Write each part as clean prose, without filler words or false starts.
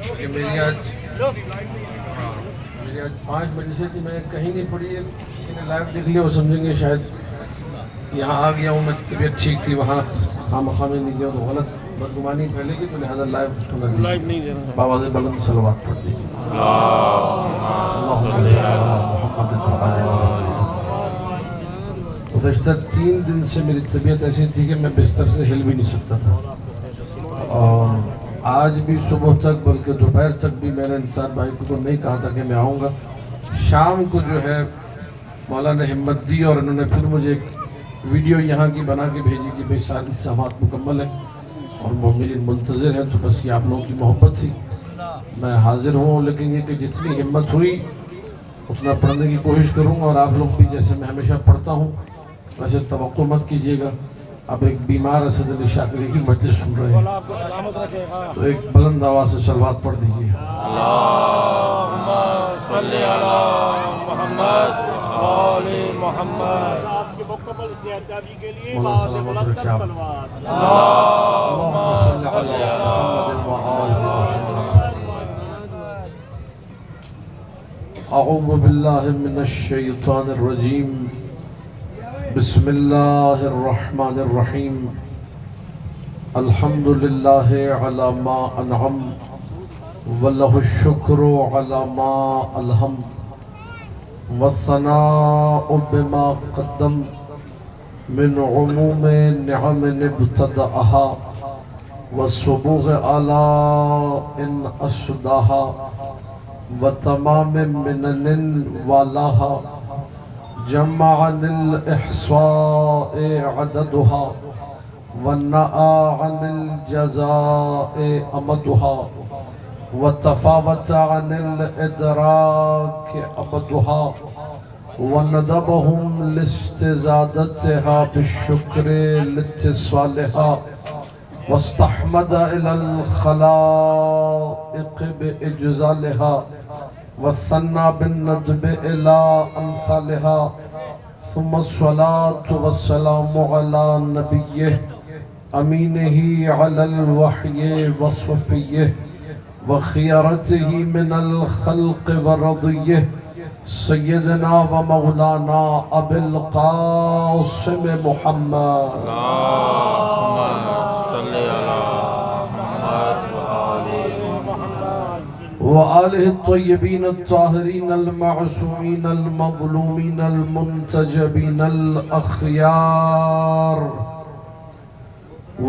کہ میری آج 5 بجے سے کہ میں کہیں نہیں پڑھی ہے، کسی نے لائیو دیکھ لیا وہ سمجھیں گے شاید یہاں آ گیا ہوں، میں طبیعت ٹھیک تھی وہاں خام میں نہیں گیا تو غلط بدگمانی پھیلے گی، تو لہٰذا لائیو اس کو نہ دیجیے، بآواز بلند صلوات پڑھ دیجیے۔ اللہم صلی علی محمد وعلی محمد۔ گزشتہ 3 دن سے میری طبیعت ایسی تھی کہ میں بستر سے ہل بھی نہیں سکتا تھا، اور آج بھی صبح تک بلکہ دوپہر تک بھی میں نے انصار بھائی کو نہیں کہا تھا کہ میں آؤں گا۔ شام کو جو ہے مولا نے ہمت دی اور انہوں نے پھر مجھے ایک ویڈیو یہاں کی بنا کے بھیجی کہ بھئی سارے انتظامات مکمل ہیں اور وہ میری منتظر ہے، تو بس یہ آپ لوگوں کی محبت تھی، میں حاضر ہوں۔ لیکن یہ کہ جتنی ہمت ہوئی اتنا پڑھنے کی کوشش کروں گا، اور آپ لوگ بھی جیسے میں ہمیشہ پڑھتا ہوں ویسے توقع مت کیجیے گا۔ اب ایک بیمار اسد علی شاکری کی مجلس سن رہے ہیں، تو ایک بلند آواز سے صلوات پڑھ دیجیے۔ اللہم صلی علی محمد آل محمد۔ آپ کے مکمل صحتیابی کے لیے مولا سلامت رکھے آپ۔ اللہم صلی علی محمد وآل محمد۔ اعوذ باللہ من الشیطان الرجیم، بسم اللہ الرحمن الرحیم۔ الحمدللہ علی ما انعم ولہ الشکر علی ما الہم، والثناء بما قدم من عموم نعم ابتدأها، والصبوغ آلاء اسداها، وتمام منن والاها، جمع عن الإحصاء عددها، والنأى عن الجزاء أمدها، وتفاوت عن الإدراك أبدها، وندبهم لاستزادتها بالشكر لاتصالها، واستحمد إلى الخلائق بإجزالها، والثنى بالندب إلى أمثالها، ثم الصلاة والسلام على نبيه أمينه على الوحي وصفيه وخيرته من الخلق ورضيه، سيدنا ومولانا أبي القاسم محمد وآلہ الطیبین الطاہرین المعصومین المظلومین المنتجبین الأخیار،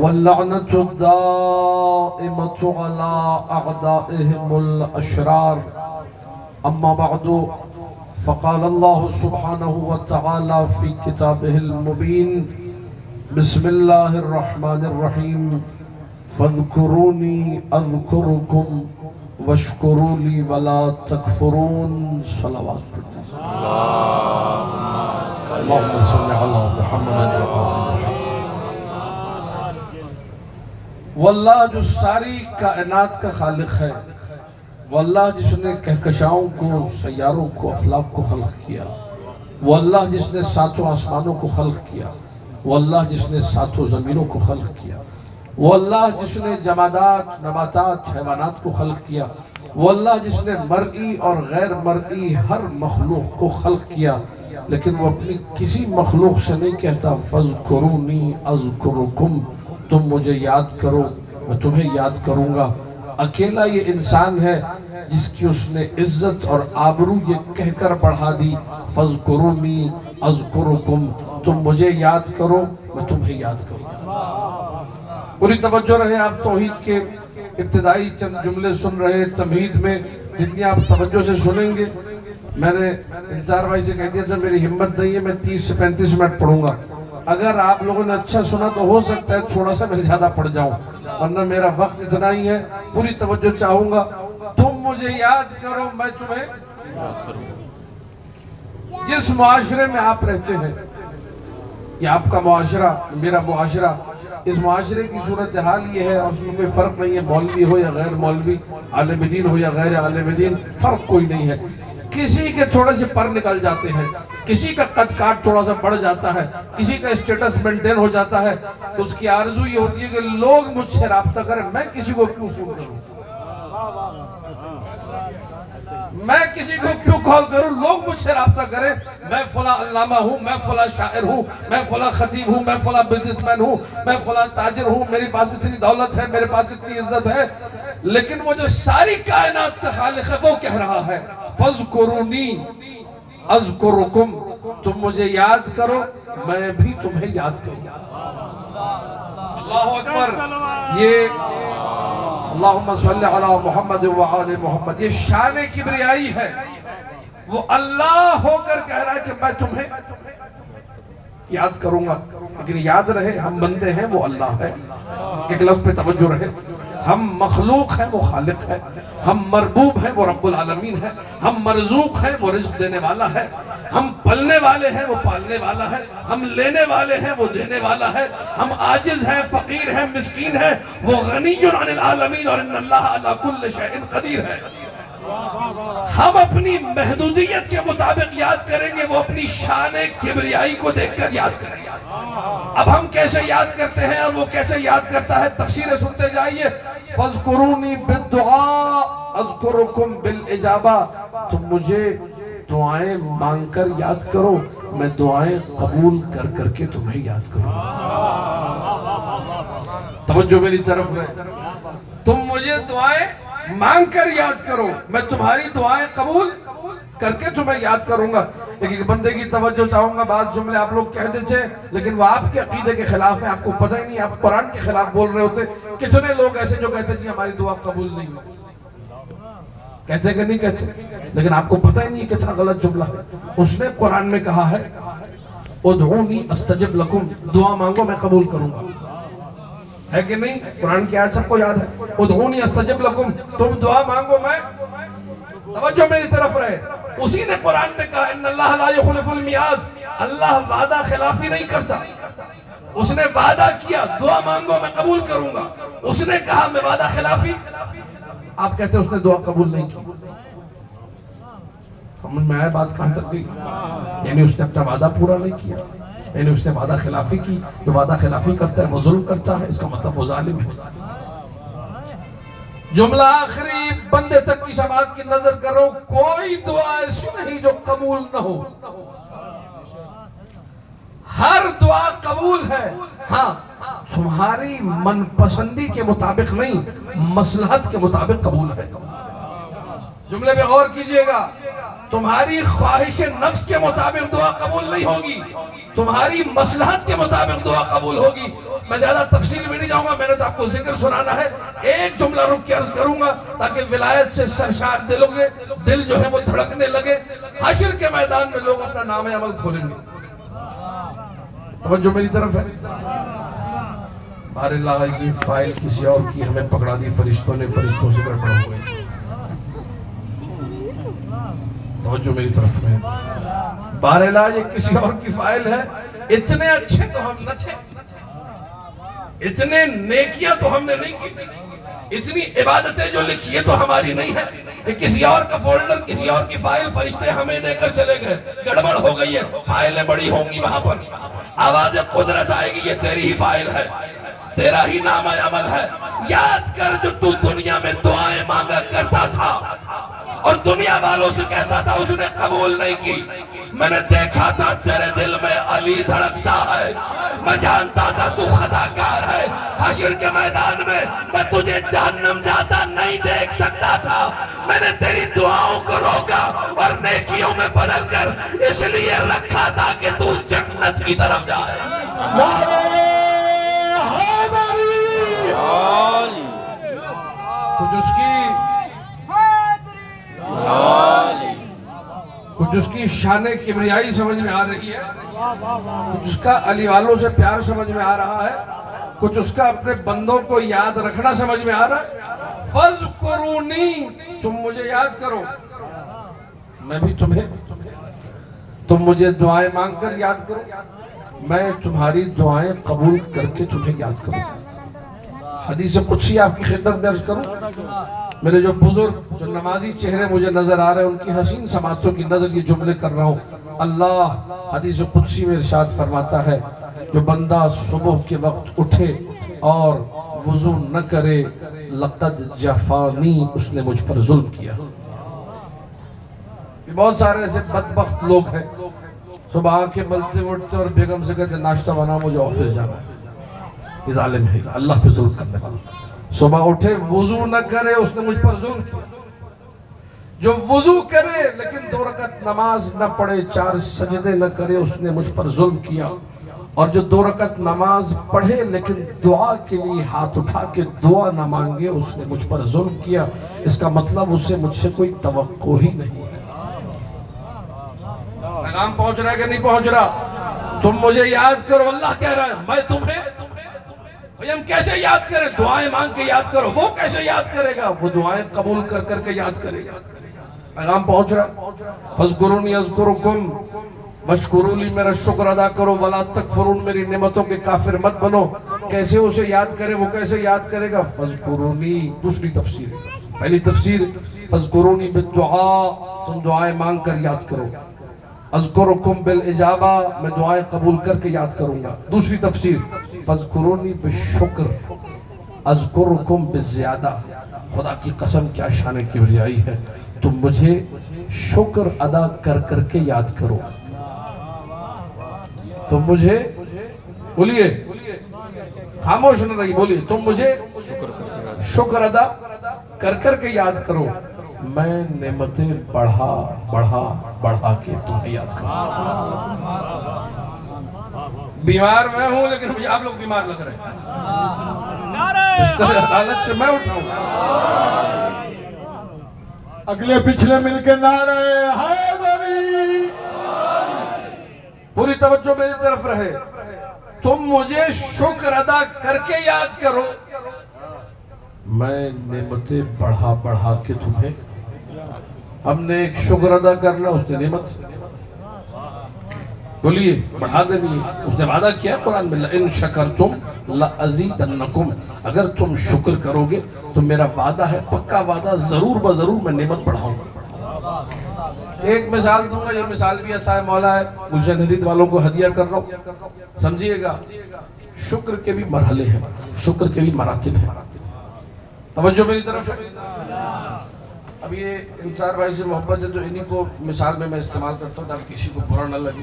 واللعنة الدائمة على أعدائهم الأشرار۔ أما بعد، فقال الله سبحانه وتعالى في كتابه المبين، بسم الله الرحمن الرحيم، فاذكروني أذكركم واشکروا لی ولا تکفرون۔ صلوات پڑھتے ہیں۔ اللہم صلی علی محمد وآل محمد۔ واللہ جو ساری کائنات کا خالق ہے، واللہ جس نے کہکشاؤں کو، سیاروں کو، افلاک کو خلق کیا، واللہ جس نے 7 آسمانوں کو خلق کیا، واللہ جس نے 7 زمینوں کو خلق کیا، وہ اللہ جس نے جمادات، نباتات، حیوانات کو خلق کیا، وہ اللہ جس نے مرئی اور غیر مرئی ہر مخلوق کو خلق کیا، لیکن وہ اپنی کسی مخلوق سے نہیں کہتا فَاذْكُرُونِي أَذْكُرُكُمْ، تم مجھے یاد کرو میں تمہیں یاد کروں گا۔ اکیلا یہ انسان ہے جس کی اس نے عزت اور آبرو یہ کہہ کر بڑھا دی فَاذْكُرُونِي أَذْكُرُكُمْ، تم مجھے یاد کرو میں تمہیں یاد کروں گا۔ پوری توجہ رہے، آپ توحید کے ابتدائی چند جملے سن رہے تمہید میں، جتنی آپ توجہ سے سنیں گے۔ میں نے انصار بھائی سے کہہ دیا تھا میری ہمت نہیں ہے، میں 30 سے 35 منٹ پڑھوں گا، اگر آپ لوگوں نے اچھا سنا تو ہو سکتا ہے تھوڑا سا میں زیادہ پڑھ جاؤں، ورنہ میرا وقت اتنا ہی ہے۔ پوری توجہ چاہوں گا۔ تم مجھے یاد کرو میں تمہیں یاد کروں گا۔ جس معاشرے میں آپ رہتے ہیں، یہ آپ کا معاشرہ، میرا معاشرہ، اس معاشرے کی صورتحال یہ ہے، اور اس میں کوئی فرق نہیں ہے مولوی ہو یا غیر مولوی، عالم دین ہو یا غیر عالم دین، فرق کوئی نہیں ہے۔ کسی کے تھوڑے سے پر نکل جاتے ہیں، کسی کا قد کاٹ تھوڑا سا بڑھ جاتا ہے، کسی کا اسٹیٹس مینٹین ہو جاتا ہے، تو اس کی آرزو یہ ہوتی ہے کہ لوگ مجھ سے رابطہ کریں، میں کسی کو کیوں فون کروں۔ میں کسی کو کیوں کال کروں؟ لوگ مجھ سے رابطہ کریں، میں فلاں علامہ ہوں، میں فلاں شاعر ہوں، میں فلاں خطیب ہوں، میں فلاں بزنس مین ہوں، میں فلاں تاجر ہوں، میرے پاس اتنی دولت ہے، میرے پاس اتنی عزت ہے، لیکن وہ جو ساری کائنات کا خالق ہے وہ کہہ رہا ہے فَاذْكُرُونِي أَذْكُرُكُمْ، تم مجھے یاد کرو میں بھی تمہیں یاد کروں۔ اللہ اکبر۔ یہ اللہم صلی علی محمد وآل محمد، یہ شان کبریائی ہے۔ وہ اللہ ہو کر کہہ رہا ہے کہ میں تمہیں یاد کروں گا، لیکن یاد رہے ہم بندے ہیں وہ اللہ ہے، ایک لفظ پہ توجہ رہے، ہم مخلوق ہیں وہ خالق ہے، ہم مربوب ہیں وہ رب العالمین ہے، ہم مرزوق ہیں وہ رزق دینے والا ہے، ہم پلنے والے ہیں وہ پالنے والا ہے، ہم لینے والے ہیں وہ دینے والا ہے، ہم عاجز ہیں، فقیر ہیں، مسکین ہیں، وہ غنی عن العالمین، اور ان اللہ علی کل شیء قدیر ہے۔ ہم اپنی محدودیت کے مطابق یاد کریں گے، وہ اپنی شان کبریائی کو دیکھ کر یاد کریں گے۔ اب ہم کیسے یاد کرتے ہیں اور وہ کیسے یاد کرتا ہے، تفسیریں سنتے جائیے۔ فَاذْكُرُونِي بِالدُّعَاءِ أَذْكُرُكُمْ بِالْإِجَابَةِ، تم مجھے دعائیں مانگ کر یاد کرو، میں دعائیں قبول کر کر کے تمہیں یاد کروں۔ توجہ میری طرف رہے، تم مجھے دعائیں مانگ کر یاد کرو، میں تمہاری دعائیں قبول کر کے تمہیں یاد کروں گا۔ ایک بندے کی توجہ چاہوں گا، بعض جملے آپ لوگ کہہ دیتے ہیں لیکن وہ آپ کے عقیدے کے خلاف ہیں، آپ کو پتہ ہی نہیں، آپ قرآن کے خلاف بول رہے ہوتے۔ کتنے لوگ ایسے جو کہتے ہیں جی ہماری دعا قبول نہیں ہوئی، کہتے کہ نہیں کہتے، لیکن آپ کو پتہ ہی نہیں کتنا غلط جملہ ہے۔ اس نے قرآن میں کہا ہے ادعونی استجب لکم، دعا مانگو میں قبول کروں گا، ہے کہ نہیں؟ قرآن کی آیت سب کو یاد ہے، ادعونی استجب لکم، تم دعا مانگو میں، توجہ میری طرف رہے۔ اسی نے قرآن میں کہا ان اللہ لا یخلف المیعاد، اللہ وعدہ خلافی نہیں کرتا۔ اس نے وعدہ کیا دعا مانگو میں قبول کروں گا، اس نے کہا میں وعدہ خلافی، آپ کہتے ہیں اس نے دعا قبول نہیں کی۔ سمجھ میں آئے بات کہاں تک گئی؟ یعنی اس نے اپنا وعدہ پورا نہیں کیا، یعنی اس نے وعدہ خلافی کی۔ جو وعدہ خلافی کرتا ہے وہ ظلم کرتا ہے، اس کا مطلب وہ ظالم ہے۔ جملہ آخری بندے تک کی سماعت کی نظر کرو، کوئی دعا ایسی نہیں جو قبول نہ ہو، ہر دعا قبول ہے، ہاں تمہاری من پسندی کے مطابق نہیں، مصلحت کے مطابق قبول ہے۔ جملے پہ غور کیجئے گا، تمہاری خواہش نفس کے مطابق دعا قبول نہیں ہوگی، تمہاری مصلحت کے مطابق دعا قبول ہوگی۔ میں زیادہ تفصیل میں نہیں جاؤں گا، میں نے تو آپ کو ذکر سنانا ہے، ایک جملہ رک کے عرض کروں گا تاکہ ولایت سے سرشار دل جو ہے وہ دھڑکنے لگے، حشر کے میدان میں لوگ اپنا نام عمل کھولیں گے۔ توجہ میری طرف ہے۔ بہر اللہ یہ فائل کسی اور کی ہمیں پکڑا دی فرشتوں نے، فرشتوں سے گڑبڑ ہو گئی۔ توجہ میری طرف ہے۔ بہر اللہ یہ کسی اور کی فائل ہے، اتنے اچھے تو ہم نہ تھے، اتنے نیکیاں تو ہم نے نہیں کی، اتنی عبادتیں جو لکھی ہے تو ہماری نہیں ہے، یہ کسی اور کا فولڈر، کسی اور کی فائل، فرشتے ہمیں دے کر چلے گئے، گڑبڑ ہو گئی ہے، فائلیں بڑی ہوں گی وہاں پر، آواز قدرت آئے گی، یہ تیری ہی فائل ہے، تیرا ہی نام عمل ہے۔ یاد کر جو تو دنیا میں دعائیں مانگا کرتا تھا اور دنیا والوں سے کہتا تھا اس نے قبول نہیں کی، میں نے دیکھا تھا تیرے دل میں علی دھڑکتا ہے، میں جانتا تھا تو خطاکار ہے، حشر کے میدان میں میں تجھے جہنم جاتا نہیں دیکھ سکتا تھا، میں نے تیری دعاؤں کو روکا اور نیکیوں میں بدل کر اس لیے رکھا تھا کہ تو جنت کی طرف جائے۔ کچھ اس کی شان کبریائی سمجھ میں آ رہی ہے، کچھ اس کا علی والوں سے پیار سمجھ میں آ رہا ہے، کچھ اس کا اپنے بندوں کو یاد رکھنا سمجھ میں آ رہا ہے۔ فَاذْكُرُونِي، تم مجھے یاد کرو میں بھی تمہیں، تم مجھے دعائیں مانگ کر یاد کرو میں تمہاری دعائیں قبول کر کے تمہیں یاد کروں۔ حدیث قدسی آپ کی خدمت میں عرض کروں، میرے جو بزرگ جو نمازی چہرے مجھے نظر آ رہے ہیں ان کی حسین سماعتوں کی نظر یہ جملے کر رہا ہوں۔ اللہ حدیث قدسی میں ارشاد فرماتا ہے جو بندہ صبح کے وقت اٹھے اور وضو نہ کرے لقد جفانی، اس نے مجھ پر ظلم کیا. بہت سارے ایسے بدبخت لوگ ہیں صبح آنکھیں ملتے اٹھتے اور بیگم سے کہتے ناشتہ بنا مجھے آفس جانا ہے. یہ ظالم ہے، اللہ پہ ظلم کرنے والا. صبح اٹھے وضو نہ کرے، اس نے مجھ پر ظلم کیا. جو وضو کرے لیکن 2 رکعت نماز نہ پڑھے، 4 سجدے نہ کرے، اس نے مجھ پر ظلم کیا. اور جو 2 رکعت نماز پڑھے لیکن دعا کے لیے ہاتھ اٹھا کے دعا نہ مانگے، اس نے مجھ پر ظلم کیا. اس کا مطلب اسے مجھ سے کوئی توقع ہی نہیں ہے. پیغام پہنچ رہا ہے کہ نہیں پہنچ رہا؟ تم مجھے یاد کرو، اللہ کہہ رہا ہے میں تمہیں. بھئی ہم کیسے یاد کریں؟ دعائیں مانگ کے یاد کرو. وہ کیسے یاد کرے گا؟ وہ دعائیں قبول کر کر کے یاد کرے گا. پیغام پہنچ رہا ہے؟ فَاذْكُرُونِي أَذْكُرُكُمْ وَاشْكُرُوا لِي، میرا شکر ادا کرو. وَلَا تَكْفُرُونَ، میری نعمتوں کے کافر مت بنو. کیسے اسے یاد کرے؟ وہ کیسے یاد کرے گا؟ فَاذْكُرُونِي، دوسری تفسیر. پہلی تفسیر فَاذْكُرُونِي بِالدُّعَاء، تم دعائیں مانگ کر یاد کرو. اذکرکم بالاجابہ، میں دعائیں قبول کر کے یاد کروں گا. دوسری تفسیر فاذکرونی بالشکر اذکرکم بالزیادہ. خدا کی قسم کیا شان کبریائی ہے، تم مجھے شکر ادا کر کر کے یاد کرو. تم مجھے، بولیے خاموش نہ رہی، بولیے تم مجھے شکر ادا کر کر کے یاد کرو. میں نعمتیں بڑھا بڑھا بڑھا کے تمہیں یاد کروں. بیمار میں ہوں لیکن مجھے آپ لوگ بیمار لگ رہے ہیں، اس طرح حالت سے میں اٹھاؤں. اگلے پچھلے مل کے نعرے حیدری. پوری توجہ میری طرف رہے. تم مجھے شکر ادا کر کے یاد کرو، میں نعمتیں بڑھا بڑھا کے تمہیں. ہم نے ایک شکر ادا کرنا، اس نے نعمت بولیے بڑھا دینی. اس نے وعدہ کیا قرآن میں لَإِن شَكَرْتُمْ لَأَزِيدَنَّكُمْ، اگر تم شکر کرو گے تو میرا وعدہ ہے، پکا وعدہ، ضرور بضرور میں نعمت بڑھاؤں گا. ایک مثال دوں گا، یہ مثال بھی عطائے مولا ہے، گلشن حدید والوں کو ہدیہ کر رہا ہوں، سمجھیے گا. شکر کے بھی مرحلے ہیں، شکر کے بھی مراتب ہیں. توجہ میری طرف ہے. اب یہ انصار بھائی سے محبت ہے تو انہی کو مثال میں استعمال کرتا ہوں تاکہ کسی کو برا نہ لگے.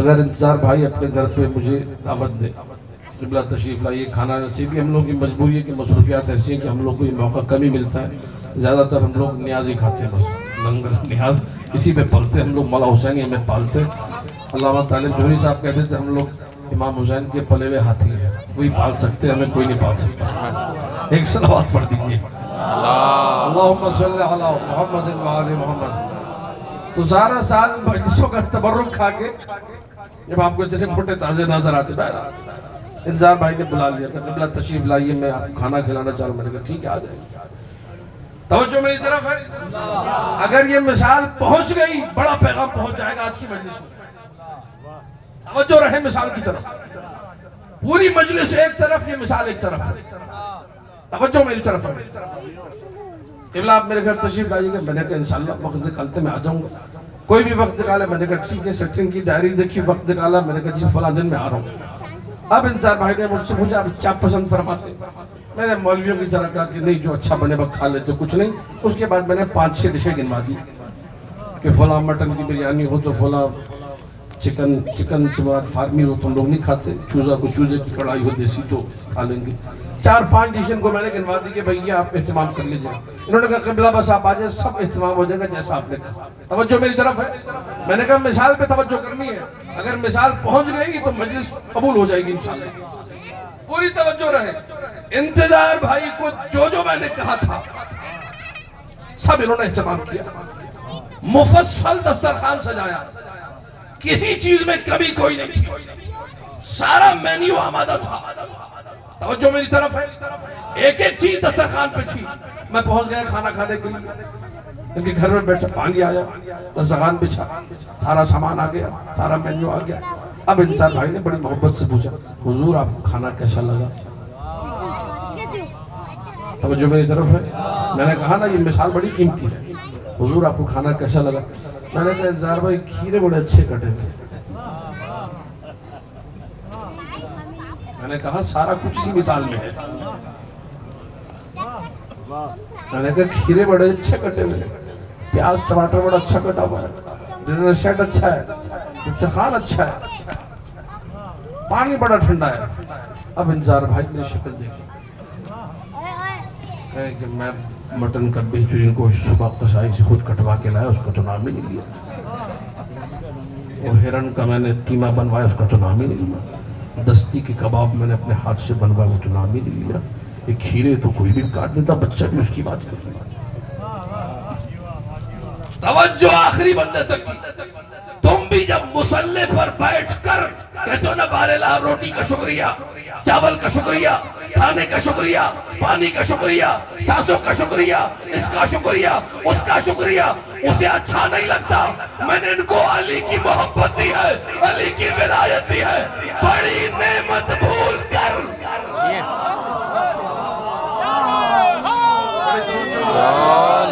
اگر انصار بھائی اپنے گھر پہ مجھے دعوت دے، قبلہ تشریف لائیے، کھانا نصیب، بھی ہم لوگ کی مجبوری ہے کہ مصروفیات ایسی ہیں کہ ہم لوگ کو یہ موقع کم ہی ملتا ہے. زیادہ تر ہم لوگ نیاز ہی کھاتے ہیں، بس لنگر نیاز اسی پہ پلتے. ہم لوگ مولا حسین ہمیں پالتے. علامہ طالب جوہری صاحب کہتے تھے ہم لوگ امام حسین کے پلے ہوئے ہاتھی ہیں، وہی پال سکتے، ہمیں کوئی نہیں پال سکتا. ایک صلوات پڑھ دیجئے، اللہم صلی علی محمد وآل محمد. تو سارا سال مجلسوں کا تبرک کھا کے جب آپ کو چلے موٹے تازے نظر آتے، بہرحال انصار بھائی نے بلا لیا کہ قبلہ تشریف لائیے، میں آپ کو کھانا کھلانا چاہ رہا ہوں. میں نے کہا ٹھیک ہے آ جائیں. توجہ میری طرف ہے. اگر یہ مثال پہنچ گئی، بڑا پیغام پہنچ جائے گا آج کی مجلس میں. توجہ رہے مثال کی طرف. پوری مجلس ایک طرف، یہ مثال ایک طرف ہے. توجہ میری طرف ہے. قبلہ آپ میرے گھر تشریف لائیے گا. میں نے کہا انشاءاللہ وقت نکالتے میں آ جاؤں گا. کوئی بھی وقت نکالا. میں نے کہا ٹھیک ہے. سیٹنگ کی ڈائری دیکھی، وقت نکالا. میں نے کہا جی فلاں دن میں آ رہا ہوں. اب انصار بھائی نے مجھ سے پوچھا اب کیا پسند فرماتے؟ میں نے مولویوں کی طرح کہا کہ نہیں جو اچھا بنے وہ کھا لیتے، کچھ نہیں. اس کے بعد میں نے 5-6 ڈشیں گنوا دی کہ فلاں مٹن کی بریانی ہو تو فلاں چکن چمارات فارمی ہو تم لوگ نہیں کھاتے، چوزہ کو چوزے کی کڑھائی ہو دیسی تو کھا لیں گے. 4-5 ڈشن کو میں نے گنوا دی کہ بھئی آپ اہتمام کر لیجئے. انہوں نے کہا قبلہ بس آپ آجائیں، سب اہتمام ہو جائے گا جیسا آپ نے کہا. توجہ میری طرف ہے. میں نے کہا مثال پہ توجہ کرنی ہے. اگر مثال پہنچ گئی تو مجلس قبول ہو جائے گی انشاءاللہ. پوری توجہ رہے. انتظار بھائی کو جو میں نے کہا تھا سب انہوں نے اہتمام کیا. مفصل دسترخوان سجایا، کسی چیز میں کمی کوئی نہیں تھی، سارا مینیو آمادہ تھا. توجہ میری طرف ہے. ایک ایک چیز دسترخوان پہ تھی. میں پہنچ گیا کھانا کھانے کے لیے. ان کے گھر میں بیٹھا، پانی آیا، دسترخوان بچھا، سارا سامان آ گیا، سارا مینیو آ گیا. اب انصار بھائی نے بڑی محبت سے پوچھا حضور آپ کو کھانا کیسا لگا؟ توجہ میری طرف ہے. میں نے کہا نا یہ مثال بڑی قیمتی ہے. حضور آپ کو کھانا کیسا لگا؟ میں نے کہا انصار بھائی کھیرے بڑے اچھے کٹے تھے. میں نے کہا سارا کچھ اسی مثال میں ہے. میں نے کہا کھیرے بڑے اچھے کٹے ہوئے، پیاز ٹماٹر بڑا اچھا کٹا ہوا ہے، ڈنر سیٹ اچھا ہے، دسترخوان اچھا ہے، پانی بڑا ٹھنڈا ہے۔ اب انذار بھائی نے شکل دیکھی، کہے کہ میں مٹن کا بہترین گوشت صبح قصائی سے خود کٹوا کے لایا، اس کا تو نام ہی نہیں لیا۔ وہ ہرن کا میں نے قیمہ بنوایا، اس کا تو نام ہی نہیں لیا۔ دستی کے کباب میں نے اپنے ہاتھ سے بنوایا، وہ تو نام ہی نہیں لیا۔ یہ کھیرے تو کوئی بھی کاٹ دیتا، بچہ بھی اس کی بات کر رہا۔ توجہ آخری بندے تک کی۔ تم بھی جب مصلی پر بیٹھ کر کہتے ہو نا بار الہ روٹی کا شکریہ، چاول کا شکریہ، کھانے کا شکریہ، پانی کا شکریہ، سانسوں کا شکریہ، اس کا شکریہ، اس کا شکریہ، اسے اچھا نہیں لگتا۔ میں نے ان کو علی کی محبت دی ہے، علی کی ولایت دی ہے، بڑی نعمت بھول کر۔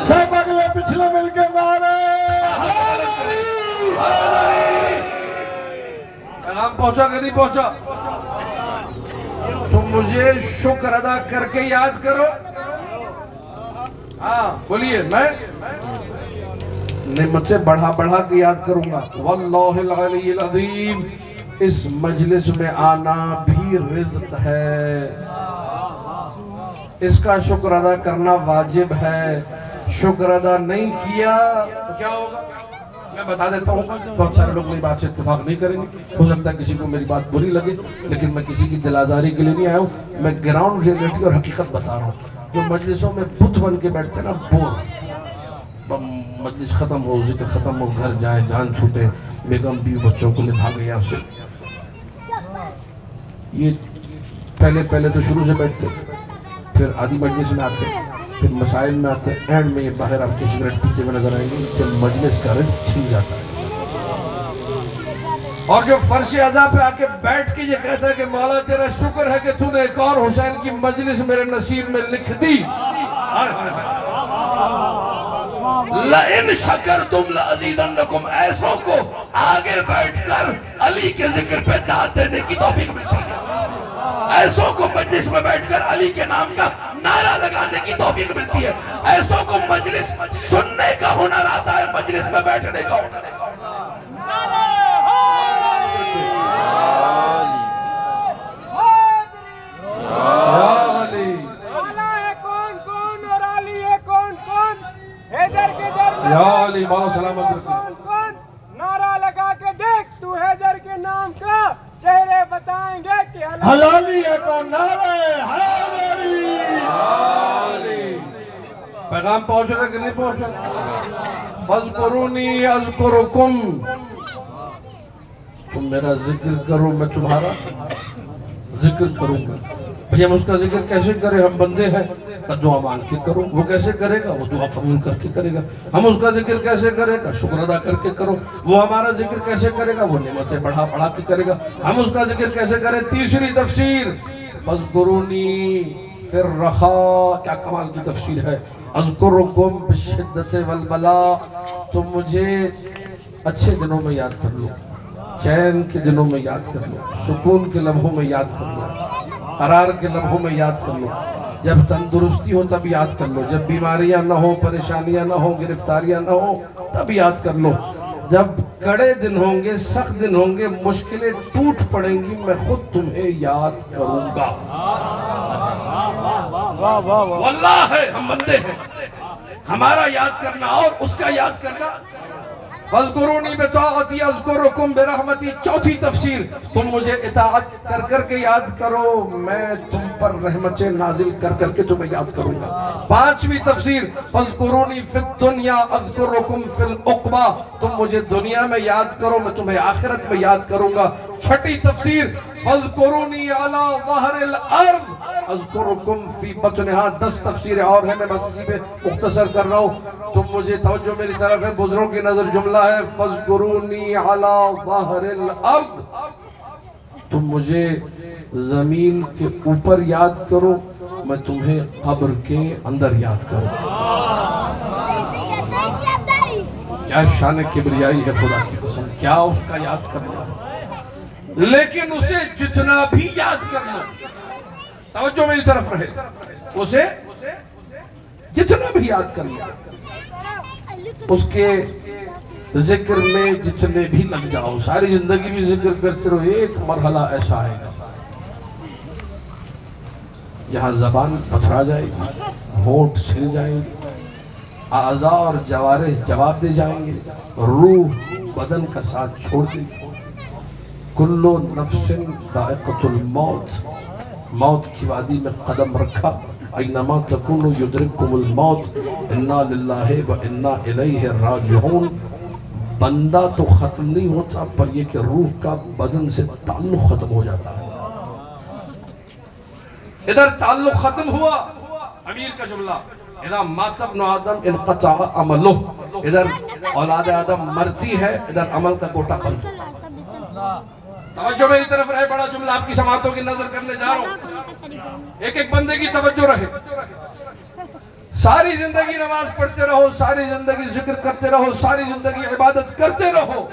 سب اگلے پچھلے مل کے نعرے پیغام پہنچا کہ نہیں پہنچا؟ تم مجھے شکر ادا کر کے یاد کرو۔ ہاں بولیے، میں نعمت سے بڑھا بڑھا کے یاد کروں گا۔ واللہ العلی العظیم، اس مجلس میں آنا بھی رزق ہے، اس کا شکر ادا کرنا واجب ہے۔ شکر ادا نہیں کیا تو کیا ہوگا؟ میں بتا دیتا ہوں، بہت سارے لوگ میری بات سے اتفاق نہیں کریں گے، ہو سکتا ہے کسی کو میری بات بری لگے، لیکن میں کسی کی دل آزاری کے لیے نہیں آیا ہوں، میں گراؤنڈ ریئلٹی اور حقیقت بتا رہا ہوں۔ جو مجلسوں میں بت بن کے بیٹھتے ہیں نا، بور، مجلس ختم ہو، ذکر ختم ہو، گھر جائیں، جان چھوٹے، بیگم بیوی بچوں کو لے بھاگے یہاں سے، یہ پہلے تو شروع سے بیٹھتے، پھر آدھی مجلس میں آتے، پھر مسائل میں آتے، اینڈ میں یہ باہر آپ کے سگریٹ پیچھے میں نظر آئیں گے، اس سے مجلس کا رزق چھن جاتا ہے۔ اور جو فرش عزا پہ آ کے بیٹھ کے یہ کہتا ہے کہ مولا تیرا شکر ہے کہ تو نے ایک اور حسین کی مجلس میرے نصیب میں لکھ دی، لَإِن شَكَرْتُمْ لَأَزِيدَنَّكُمْ، ایسوں کو آگے بیٹھ کر علی کے ذکر پہ داد دینے کی توفیق ملتی ہے، ایسوں کو مجلس میں بیٹھ کر علی کے نام کا نعرہ لگانے کی توفیق ملتی ہے، ایسوں کو مجلس سننے کا ہنر آتا ہے، مجلس میں بیٹھنے کا ہنر آتا ہے۔ یا علی مولا سلامت رکھیں۔ نعرہ لگا کے دیکھ، تو حیدر کے نام کا چہرے بتائیں گے کہ حلالی ہے کون؟ نعرے حیدری۔ پیغام پہنچ رہا کہ نہیں پہنچ رہا؟ فَاذْكُرُونِي أَذْكُرُكُمْ، تم میرا ذکر کرو میں تمہارا ذکر کروں گا۔ بھئی ہم اس کا ذکر کیسے کریں؟ ہم بندے ہیں، دعا مانگ کے کرو۔ وہ کیسے کرے گا؟ وہ دعا قبول کر کے کرے گا۔ ہم اس کا ذکر کیسے کرے گا؟ شکر ادا کر کے کرو۔ وہ ہمارا ذکر کیسے کرے گا؟ وہ نعمت سے بڑھا بڑھا کے کرے گا۔ ہم اس کا ذکر کیسے کریں؟ تیسری تفسیر، فَاذْكُرُونِي فِي الرَّخَاءِ، کیا کمال کی تفسیر ہے۔ اذکرکم بِالشِّدَّةِ وَالْبَلَاءِ، تم مجھے اچھے دنوں میں یاد کر لو، چین کے دنوں میں یاد کر لو، سکون کے لمحوں میں یاد کر لو، قرار کے لمحوں میں یاد کر لو، جب تندرستی ہو تب یاد کر لو، جب بیماریاں نہ ہو، پریشانیاں نہ ہو، گرفتاریاں نہ ہو تب یاد کر لو، جب کڑے دن ہوں گے، سخت دن ہوں گے، مشکلیں ٹوٹ پڑیں گی، میں خود تمہیں یاد کروں گا۔ واللہ ہے، ہم بندے ہیں، ہمارا یاد کرنا اور اس کا یاد کرنا۔ فَاذْكُرُونِي بِطَاعَتِي أَذْكُرُكُمْ بِرَحْمَتِي، چوتھی تفسیر، تم مجھے اطاعت کر کر کے یاد کرو، میں تم پر رحمتیں نازل کر کر کے تمہیں یاد کروں گا۔ پانچویں تفسیر، فَاذْكُرُونِي فِي الدُّنْيَا أَذْكُرُكُمْ فِي الْعُقْبَى، تم مجھے دنیا میں یاد کرو، میں تمہیں آخرت میں یاد کروں گا۔ چھٹی تفسیر، فَاذْكُرُونِي عَلَى ظَهْرِ الْأَرْضِ أَذْكُرُكُمْ فِي بَطْنِهَا، 10 تفسیریں اور ہیں، میں بس اسی پہ مختصر کر رہا ہوں، تم مجھے توجہ میری طرف ہے، بزرگوں کی نظر جملہ ہے، فَاذْكُرُونِي عَلَى ظَهْرِ الْأَرْضِ، تم مجھے زمین کے اوپر یاد کرو، میں تمہیں قبر کے اندر یاد کروں۔ کیا شان کبریائی ہے خدا کی قسم، کیا اس کا یاد کرنا ہے، لیکن اسے جتنا بھی یاد کرنا، توجہ میری طرف رہے، اسے جتنا بھی یاد کر لیا اس کے ذکر میں جتنے بھی لگ جاؤ، ساری زندگی بھی ذکر کرتے رہو، ایک مرحلہ ایسا آئے گا جہاں زبان پتھرا جائے گی، ہونٹ سل جائیں گے، اعضاء اور جوارح جواب دے جائیں گے، روح بدن کا ساتھ چھوڑ دے گی۔ کل نفس ذائقۃ الموت، موت کی وادی میں قدم رکھا، اینما تکونوا یدرککم الموت، انا للہ و انا الیہ راجعون۔ بندہ تو ختم نہیں ہوتا، پر یہ کہ روح کا بدن سے تعلق ختم ہو جاتا ہے۔ ادھر تعلق ختم ہوا، امیر کا جملہ، اذا مات ابن آدم انقطع عملہ، ادھر اولاد آدم مرتی ہے، ادھر عمل کا گوٹا بند۔ توجہ میری طرف رہے، بڑا جملہ آپ کی سماعتوں کی نظر کرنے جا رہا ہوں، ایک ایک بندے کی توجہ رہے۔ ساری زندگی نماز پڑھتے رہو، ساری زندگی ذکر کرتے رہو، ساری زندگی عبادت کرتے رہو،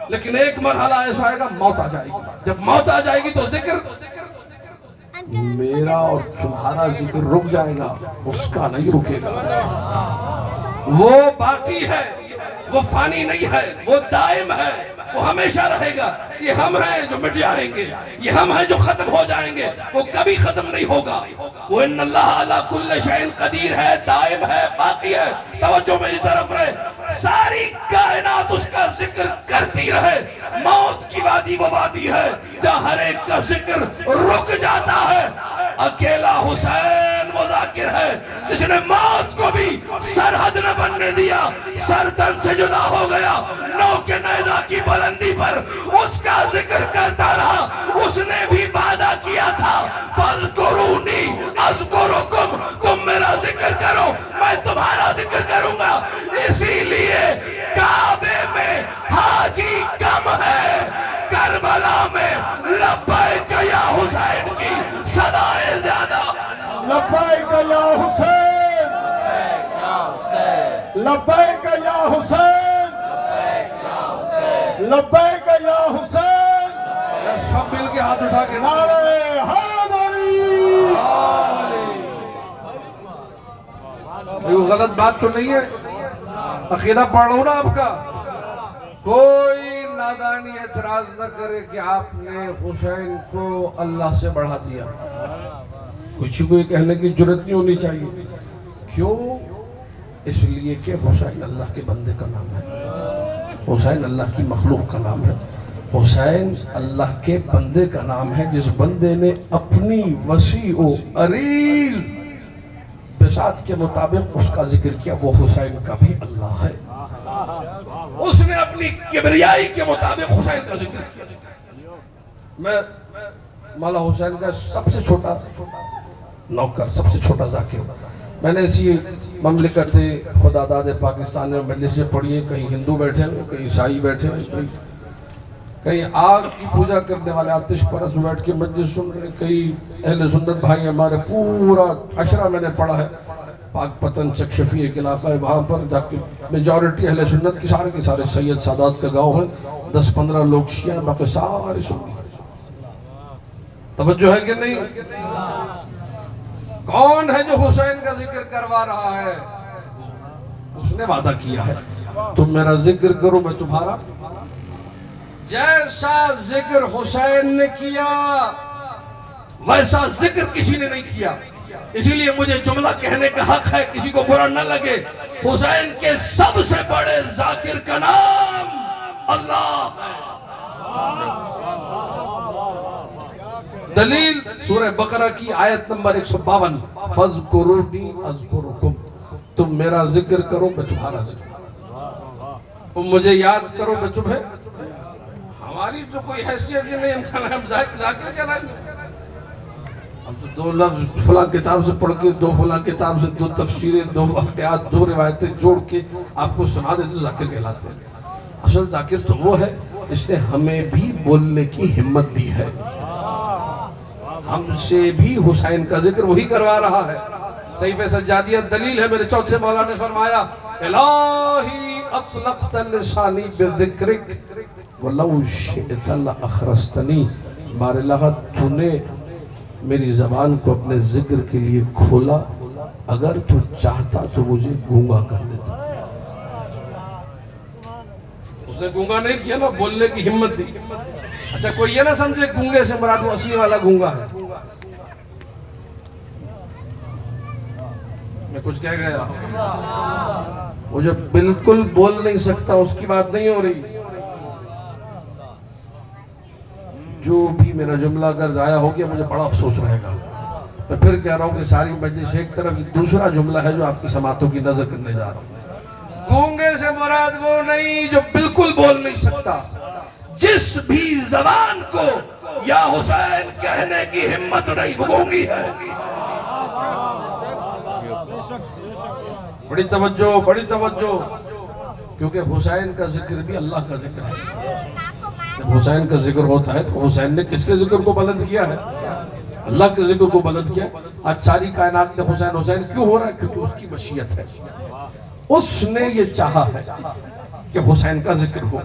لیکن ایک مرحلہ ایسا آئے گا موت آ جائے گی۔ جب موت آ جائے گی تو ذکر میرا اور تمہارا ذکر رک جائے گا، اس کا نہیں رکے گا۔ وہ باقی ہے، وہ فانی نہیں ہے، وہ دائم ہے، وہ ہمیشہ رہے گا۔ یہ ہم ہیں جو مٹ جائیں گے، یہ ہم ہیں جو ختم ہو جائیں گے، وہ کبھی ختم نہیں ہوگا۔ وہ ان اللہ علی کل شیء قدیر ہے، دائم ہے، باقی ہے۔ توجہ میری طرف رہے، ساری کائنات اس کا ذکر کرتی رہے۔ موت کی وادی وہ وادی ہے جہاں ہر ایک کا ذکر رک جاتا ہے۔ اکیلا حسین وہ ذاکر ہے جس نے موت کو بھی سرحد نہ بننے دیا، سر تن سے جدا ہو گیا، نو کے نیزہ کی بلندی پر اس کا ذکر کرتا رہا۔ اس نے بھی وعدہ کیا تھا، فَاذْكُرُونِي أَذْكُرُكُمْ، تم میرا ذکر کرو میں تمہارا ذکر کروں گا۔ اسی لیے کعبے میں حاجی کم ہے، کربلا میں لبیک یا حسین کی صدائیں زیادہ۔ لبیک یا حسین، لبیک یا حسین، لبیک یا حسین۔ سب مل کے ہاتھ اٹھا کے نعرہ حیدری۔ کوئی غلط بات تو نہیں ہے؟ عقیدہ پڑھ رہا ہوں نا آپ کا، کوئی نادانی اعتراض نہ کرے کہ آپ نے حسین کو اللہ سے بڑھا دیا۔ کچھ کو یہ کہنے کی جرت نہیں ہونی چاہیے۔ کیوں؟ اس لیے کہ حسین اللہ کے بندے کا نام ہے، حسین اللہ کی مخلوق کا نام ہے، حسین اللہ کے بندے کا نام ہے۔ جس بندے نے اپنی وسیع و عریض بساط کے مطابق اس کا ذکر کیا، وہ حسین کا بھی اللہ ہے۔ اس نے اپنی کبریائی کے مطابق حسین کا ذکر کیا۔ میں مولا حسین کا سب سے چھوٹا نوکر، سب سے چھوٹا ذاکر۔ میں نے اسی مملکت سے خدا داد پاکستان میں مجلسیں پڑھی ہیں، کہیں ہندو بیٹھے ہیں، کہیں عیسائی بیٹھے ہیں، کہیں آگ کی پوجا کرنے والے آتش پرست بیٹھ کے مجلس سن رہے ہیں، کہیں اہل سنت بھائی ہمارے پورا عشرہ میں نے پڑھا ہے، پاک پتن چکشفی ایک علاقہ ہے، وہاں پر جا کے میجورٹی اہل سنت کی سارے سید سادات کا گاؤں ہے، 10-15 لوگ شیعہ ہیں، باقی سارے سنی۔ توجہ ہے کہ نہیں؟ کون ہے جو حسین کا ذکر کروا رہا ہے؟ اس نے وعدہ کیا ہے، تم میرا ذکر کرو میں تمہارا۔ جیسا ذکر حسین نے کیا ویسا ذکر کسی نے نہیں کیا، اسی لیے مجھے جملہ کہنے کا حق ہے، کسی کو برا نہ لگے۔ حسین کے سب سے بڑے ذاکر کا نام اللہ ہے۔ دلیل سورہ بقرہ کی آیت نمبر 152، فَاذْكُرُونِي أَذْكُرُكُمْ، تم میرا ذکر کرو میں تمہارا ذکر کروں، تم مجھے یاد کرو میں تمہیں۔ ہماری تو کوئی حیثیت ہی نہیں، ہم ذاکر کہلائیں گے؟ ہم تو 2 لفظ فلاں کتاب سے پڑھ کے، 2 فلاں کتاب سے 2 تفسیریں، 2 واقعات، 2 روایتیں جوڑ کے آپ کو سنا دے تو ذاکر کہلاتے ہیں۔ اصل ذاکر تو وہ ہے جس نے ہمیں بھی بولنے کی ہمت دی ہے، ہم سے بھی حسین کا ذکر وہی کروا رہا ہے۔ صحیفہ سجادیت دلیل ہے، میرے چوتھے مولا نے فرمایا، الہی اطلقت لسانی بذکرک وَلَوْ شِئْتَ لَأَخْرَسْتَنِي، بار اللہ تو نے میری زبان کو اپنے ذکر کے لیے کھولا، اگر تو چاہتا تو مجھے گونگا کر دیتا. اس نے گونگا نہیں کیا نا, بولنے کی ہمت دی. اچھا کوئی یہ نہ سمجھے گونگے سے مراد وہ اصلی والا گونگا ہے. میں کچھ کہہ گیا, وہ جو بالکل بول نہیں سکتا اس کی بات نہیں ہو رہی. جو بھی میرا جملہ اگر ضائع ہو گیا مجھے بڑا افسوس رہے گا. میں پھر کہہ رہا ہوں کہ ساری مجلس ایک طرف, دوسرا جملہ ہے جو آپ کی سماعتوں کی نظر کرنے جا رہا ہوں. گونگے سے مراد وہ نہیں جو بالکل بول نہیں سکتا. جس بھی زبان کو یا حسین کہنے کی ہمت نہیں, وہ گونگی ہے. بڑی توجہ, بڑی توجہ, کیونکہ حسین کا ذکر بھی اللہ کا ذکر ہے. جب حسین کا ذکر ہوتا ہے تو حسین نے کس کے ذکر کو بلند کیا ہے؟ اللہ کے ذکر کو بلند کیا. آج ساری کائنات میں حسین حسین کیوں ہو رہا ہے؟ کیونکہ اس کی مشیت ہے. اس نے یہ چاہا ہے کہ حسین کا ذکر ہو.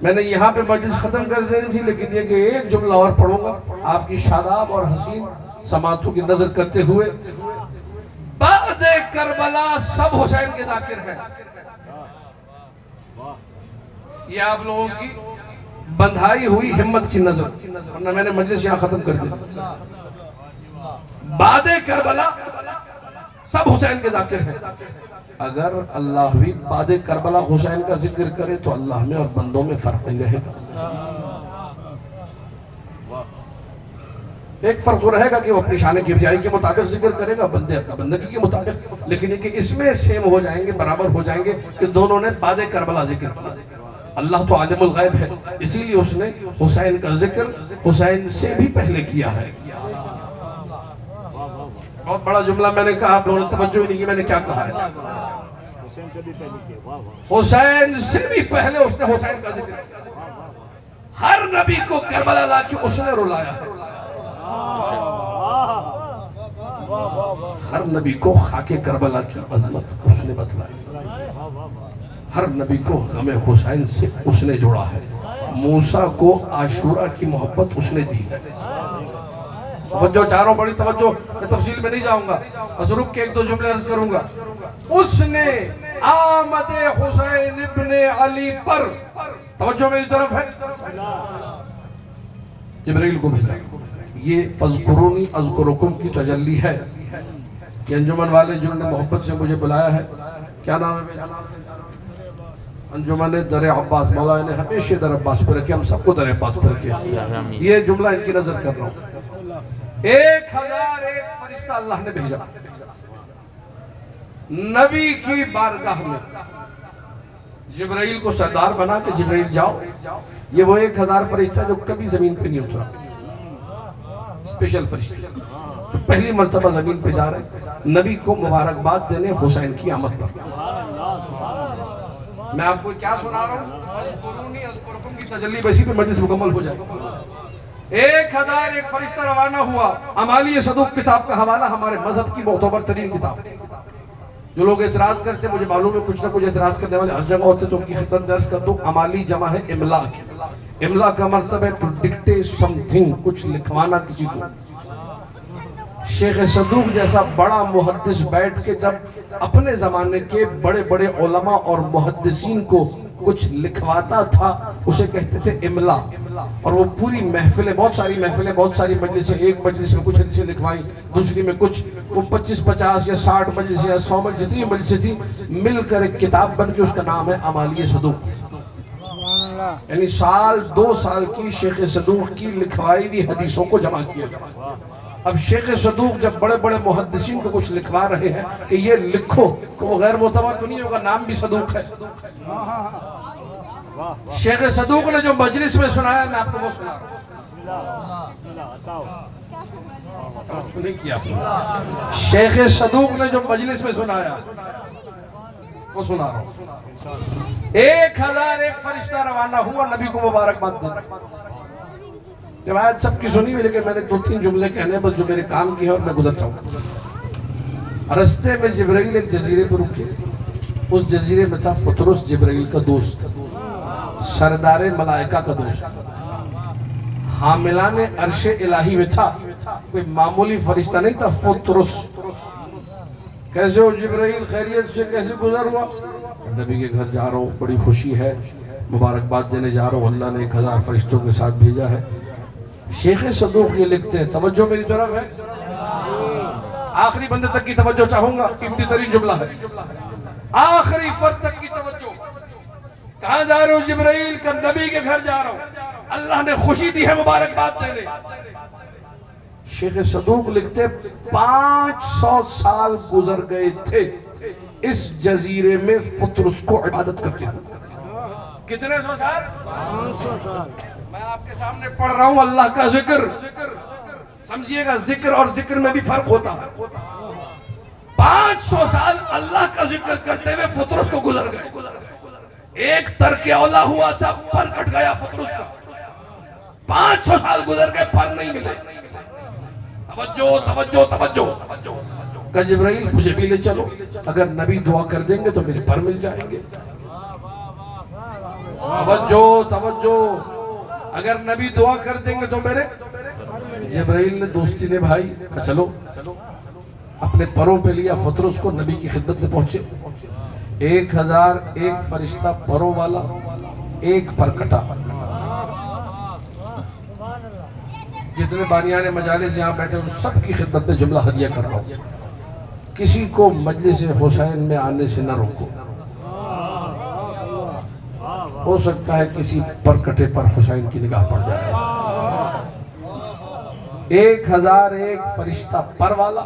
میں نے یہاں پہ مجلس ختم کر دینی تھی, لیکن یہ کہ ایک جملہ اور پڑھوں گا آپ کی شاداب اور حسین سماعتوں کی نظر کرتے ہوئے. بعد کربلا سب حسین کے ذاکر ہیں. یہ آپ لوگوں کی بندھائی ہوئی ہمت کی نظر, ورنہ میں نے مجلس یہاں ختم کر دی. بعد کربلا سب حسین کے ذاکر ہیں. اگر اللہ بھی بعد کربلا حسین کا ذکر کرے تو اللہ میں اور بندوں میں فرق نہیں رہے گا. ایک فرق تو رہے گا کہ وہ اپنی شان کبریائی کے مطابق ذکر کرے گا, بندے اپنا بندگی کے مطابق, لیکن یہ کہ اس میں سیم ہو جائیں گے, برابر ہو جائیں گے کہ دونوں نے بعد کربلا ذکر کیا. اللہ تو عالم الغیب ہے, اسی لیے اس نے حسین کا ذکر حسین سے بھی پہلے کیا ہے. بہت بڑا جملہ میں نے کہا, آپ لوگوں نے توجہ ہی نہیں کی میں نے کیا کہا ہے. حسین سے بھی پہلے اس نے حسین کا ذکر کیا. ہر نبی کو کربلا لا کے اس نے رلایا ہے. ہر نبی کو خاک کربلا کی عظمت اس نے بتلائی. ہر نبی کو غم حسین سے اس نے جوڑا ہے. موسیٰ کو عاشورہ کی محبت اس نے دی ہے. توجہ چاروں, بڑی توجہ, میں تفصیل میں نہیں جاؤں گا, بس رک کے ایک دو جملے عرض کروں گا. اس نے آمد حسین ابن علی پر, توجہ میری طرف ہے, جبرائیل کو بھیجا. یہ فذکرونی اذکرکم کی تجلی ہے. یہ انجمن والے جنہوں نے محبت سے مجھے بلایا ہے, کیا نام ہے انجمن در عباس, مولا نے ہمیشہ در عباس پر رکھے, ہم سب کو در عباس پر رکھے. یہ جملہ ان کی نظر کر رہا ہوں. 1001 فرشتہ اللہ نے بھیجا نبی کی بارگاہ میں. جبرائیل کو سردار بنا کہ جبرائیل جاؤ. یہ وہ 1000 فرشتہ جو کبھی زمین پہ نہیں اترا, اسپیشل فرشتہ جو پہلی مرتبہ زمین پہ جا رہے ہیں نبی کو مبارکباد دینے حسین کی آمد پر. میں آپ کو کیا سنا رہا ہوں, اذکرونی اذکرکم کی تجلی, بیسی پہ مجلس مکمل ہو جائے. 1001 فرشتہ روانہ ہوا. امالی صدوق کتاب کا حوالہ ہمارے مذہب کی معتبر ترین کتاب. جو لوگ اعتراض کرتے, مجھے معلوم ہے کچھ نہ کچھ اعتراض کرنے والے ہر جگہ ہوتے, تو ان کی خدمت درس کر دوں. امالی جمع ہے املا کی. املا کا مطلب ہے ٹو ڈکٹیٹ سم تھنگ, کچھ لکھوانا کسی کو. شیخ صدوق جیسا بڑا محدث بیٹھ کے جب اپنے زمانے کے بڑے بڑے علماء اور محدثین کو کچھ لکھواتا تھا, اسے کہتے تھے املا. اور وہ پوری محفلیں, بہت ساری مجلسیں, ایک مجلس میں کچھ حدیثیں لکھوائی, دوسری میں کچھ, وہ 25-50 یا 60 مجلسیں یا 100 مجلسیں, جتنی مجلسیں تھیں مل کر ایک کتاب بن کے اس کا نام ہے امالی صدوق. یعنی 2 سال کی شیخ صدوق کی لکھوائی بھی حدیثوں کو جمع کیا. اب شیخ صدوق جب بڑے بڑے محدثین کو کچھ لکھوا رہے ہیں کہ یہ لکھو, تو وہ غیر معتبر تو نہیں ہوگا, نام بھی صدوق ہے. شیخ صدوق نے جو مجلس میں سنایا, میں آپ کو وہ سنا رہا ہوں. شیخ صدوق نے جو مجلس میں سنایا وہ سنا رہا ہوں. 1001 فرشتہ روانہ ہوا نبی کو مبارکباد دینے. روایت سب کی سنی ہوئی, لیکن میں نے 2-3 جملے کہنے بس جو میرے کام کی ہے, اور میں گزر جاؤں گا. رستے میں جبرائیل ایک جزیرے پر رکے. اس جزیرے میں تھا فطرس, جبرائیل کا دوست, سردار ملائکہ کا دوست, حاملان عرش الہی میں تھا, کوئی معمولی فرشتہ نہیں تھا. فطرس کیسے ہو جبرائیل؟ خیریت سے؟ کیسے گزر ہوا؟ نبی کے گھر جا رہا ہوں، بڑی خوشی ہے، مبارکباد دینے جا رہا ہوں، اللہ نے 1000 فرشتوں کے ساتھ بھیجا ہے۔ شیخ صدوق یہ لکھتے ہیں، توجہ میری طرف ہے، آخری بندے تک کی توجہ چاہوں گا، قیمتی ترین جملہ ہے، آخری فرد تک کی توجہ۔ کہاں جا رہے ہو جبرائیل؟ کہ نبی کے گھر جا رہا ہوں، اللہ نے خوشی دی ہے مبارکباد دینے۔ شیخ صدوق لکھتے 500 سال گزر گئے تھے اس جزیرے میں فطرس کو عبادت کرتے ہیں۔ کتنے سو سال؟ 500 سال۔ میں آپ کے سامنے پڑھ رہا ہوں اللہ کا ذکر، سمجھیے گا ذکر اور ذکر میں بھی فرق ہوتا ہے۔ 500 سال اللہ کا ذکر کرتے ہوئے فطرس کو گزر گئے، ایک ترک اولا ہوا تھا، پر کٹ گیا فطرس کا، 500 سال گزر گئے، پر نہیں ملے۔ توجہ توجہ توجہ کہ جبرائیل مجھے بھی لے چلو، اگر نبی دعا کر دیں گے تو میرے پر مل جائیں گے۔ توجہ توجہ، اگر نبی دعا کر دیں گے تو میرے۔ جبرائیل نے دوستی نے بھائی چلو، اپنے پروں پہ لیا فطرس کو، نبی کی خدمت میں پہنچے۔ 1001 فرشتہ پروں والا، ایک پر کٹا۔ جتنے بانیان مجالس یہاں بیٹھے ان سب کی خدمت میں جملہ ہدیہ کر رہا ہوں، کسی کو مجلس حسین میں آنے سے نہ روکو۔ ہو سکتا ہے کسی پر کٹے پر حسین کی نگاہ پڑ جائے۔ 1001 فرشتہ پر والا،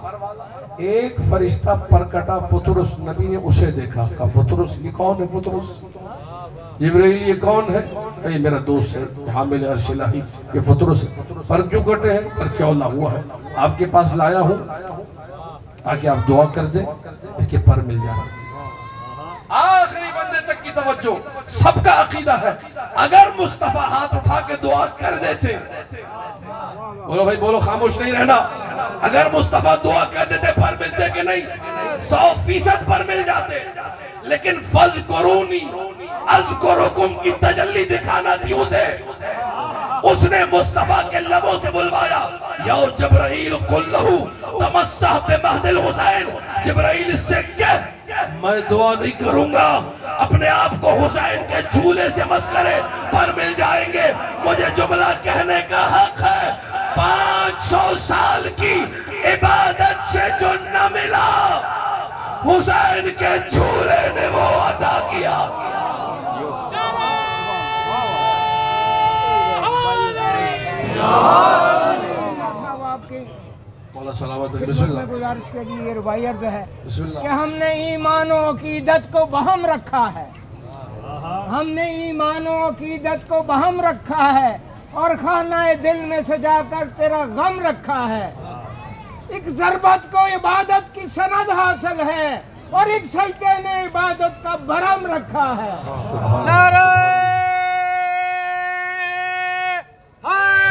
ایک فرشتہ پر کٹا فطرس، نبی نے اسے دیکھا، کہا فطرس یہ کون ہے؟ فطرس جبرائیل یہ کون ہے؟ کہ یہ میرا دوست ہے حامل عرش الہی، یہ فطرس ہے۔ پر کیوں کٹے ہیں؟ پر کیا اللہ ہوا ہے، آپ کے پاس لایا ہوں تاکہ آپ دعا کر دیں، اس کے پر مل جائے۔ آخری بندے تک کی توجہ، سب کا عقیدہ ہے اگر مصطفیٰ ہاتھ اٹھا کے دعا کر دیتے، بولو بھائی بولو، خاموش نہیں رہنا، اگر مصطفیٰ دعا کر دیتے پر ملتے کہ نہیں؟ 100% پر مل جاتے، لیکن فَاذْكُرُونِی اذکرکم کی تجلی دکھانا تھی اسے، اس نے مصطفیٰ کے لبوں سے بلوایا، یا جبرائیل قل لہو تمسح بمہد الحسین، جبرائیل اس سے کہہ میں دعا نہیں کروں گا، اپنے آپ کو حسین کے جھولے سے مس کرے، پر مل جائیں گے۔ مجھے جملہ کہنے کا حق ہے، 500 سال کی عبادت سے جو نہ ملا، حسین کے جھولے نے وہ عطا کیا۔ سلامت بسم اللہ۔ گزارش کے لیے یہ روایت ہے بسم اللہ۔ کہ ہم نے ایمان و عقیدت کو بہم رکھا ہے، ہم نے ایمان و عقیدت کو بہم رکھا ہے، اور خانہ دل میں سجا کر تیرا غم رکھا ہے۔ ایک ضربت کو عبادت کی سند حاصل ہے، اور ایک سجدے نے عبادت کا بھرم رکھا ہے۔ نعرہ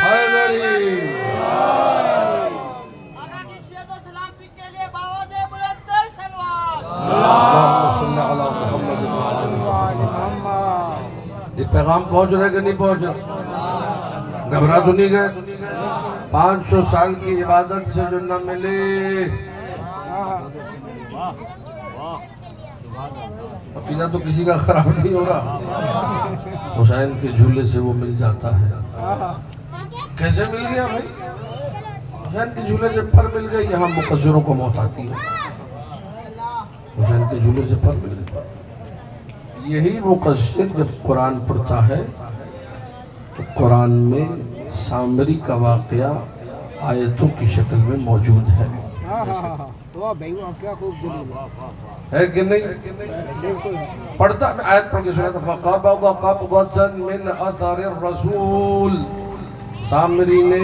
حیدری، یہ پیغام پہنچ رہا ہے کہ نہیں پہنچ رہا؟ گھبرا تو نہیں گئے؟ 500 سال کی عبادت سے جو نہ ملے، عقیدہ تو کسی کا خراب نہیں ہو رہا، حسین کے جھولے سے وہ مل جاتا ہے۔ کیسے مل گیا بھائی؟ حسین کے جھولے سے پر مل گئے۔ یہاں مقصروں کو موت آتی ہے، حسین کے جھولے سے پر مل گئے۔ یہی مقصر جب قرآن پڑھتا ہے تو قرآن میں سامری کا واقعہ آیتوں کی شکل میں موجود ہے، ہے کہ نہیں؟ پڑھتا میں آیت پڑھ کے سناتا، فَقَبَضَ قَبْضَةً مِّنْ أَثَرِ الرَّسُولِ۔ سامری نے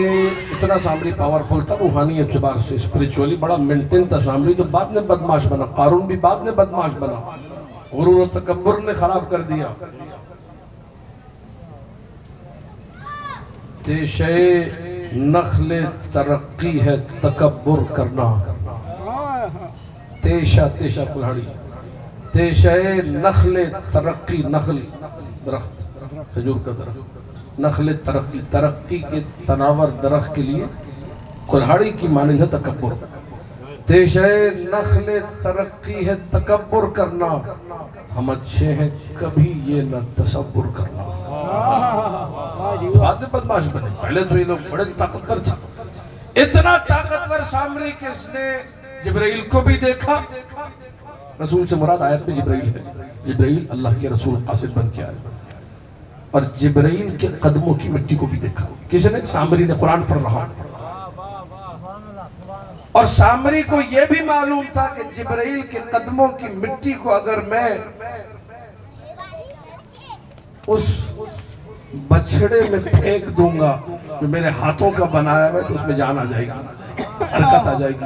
اتنا سامری پاورفل تھا روحانی اعتبار سے، اسپریچولی بڑا مینٹین تھا سامری، تو بعد میں بدماش بنا، قارون بھی بعد میں بدماش بنا، غرور و تکبر نے خراب کر دیا۔ تیشے نخل ترقی ہے تکبر کرنا، تیشہ کلہڑی، تیشے نخل ترقی، نخل درخت، کھجور کا درخت، نخل ترقی کے تناور درخت کے لیے کلہڑی کی مانند ہے تکبر۔ تیشے نخل ترقی ہے تکبر کرنا، ہم اچھے ہیں کبھی یہ نہ تصور کرنا۔ بعد میں بدماش بنے، پہلے تو یہ لوگ بڑے طاقتور تھے، اتنا طاقتور سامری کہ اس نے جبرائیل کو بھی دیکھا۔ رسول سے مراد آیت میں جبرائیل ہے، جبرائیل اللہ کے رسول قاصد بن کے آئے، اور جبرائیل کے قدموں کی مٹی کو بھی دیکھا۔ کسی نے؟ سامری نے، قرآن پڑھ رہا۔ اور سامری کو یہ بھی معلوم تھا کہ جبرائیل کے قدموں کی مٹی کو اگر میں اس بچھڑے میں پھینک دوں گا جو میرے ہاتھوں کا بنایا ہوا ہے تو اس میں جان آ جائے گی، حرکت آ جائے گی۔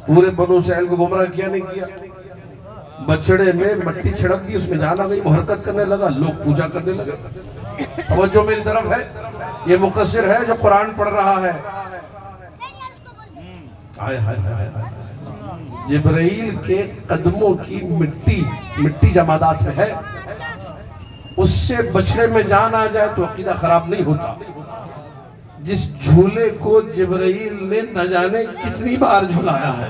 پورے بنو اسرائیل کو گمراہ کیا نہیں کیا؟ بچھڑے میں مٹی چھڑک دی، اس میں جان آ گئی، وہ حرکت کرنے لگا، لوگ پوجا کرنے لگے۔ توجہ میری طرف ہے، یہ مقصر ہے جو قرآن پڑھ رہا ہے۔ جبرائیل کے قدموں کی مٹی جمادات میں ہے، اس سے بچڑے میں جان آ جائے تو عقیدہ خراب نہیں ہوتا۔ جس جھولے کو جبرائیل نے نہ جانے کتنی بار جھلایا ہے،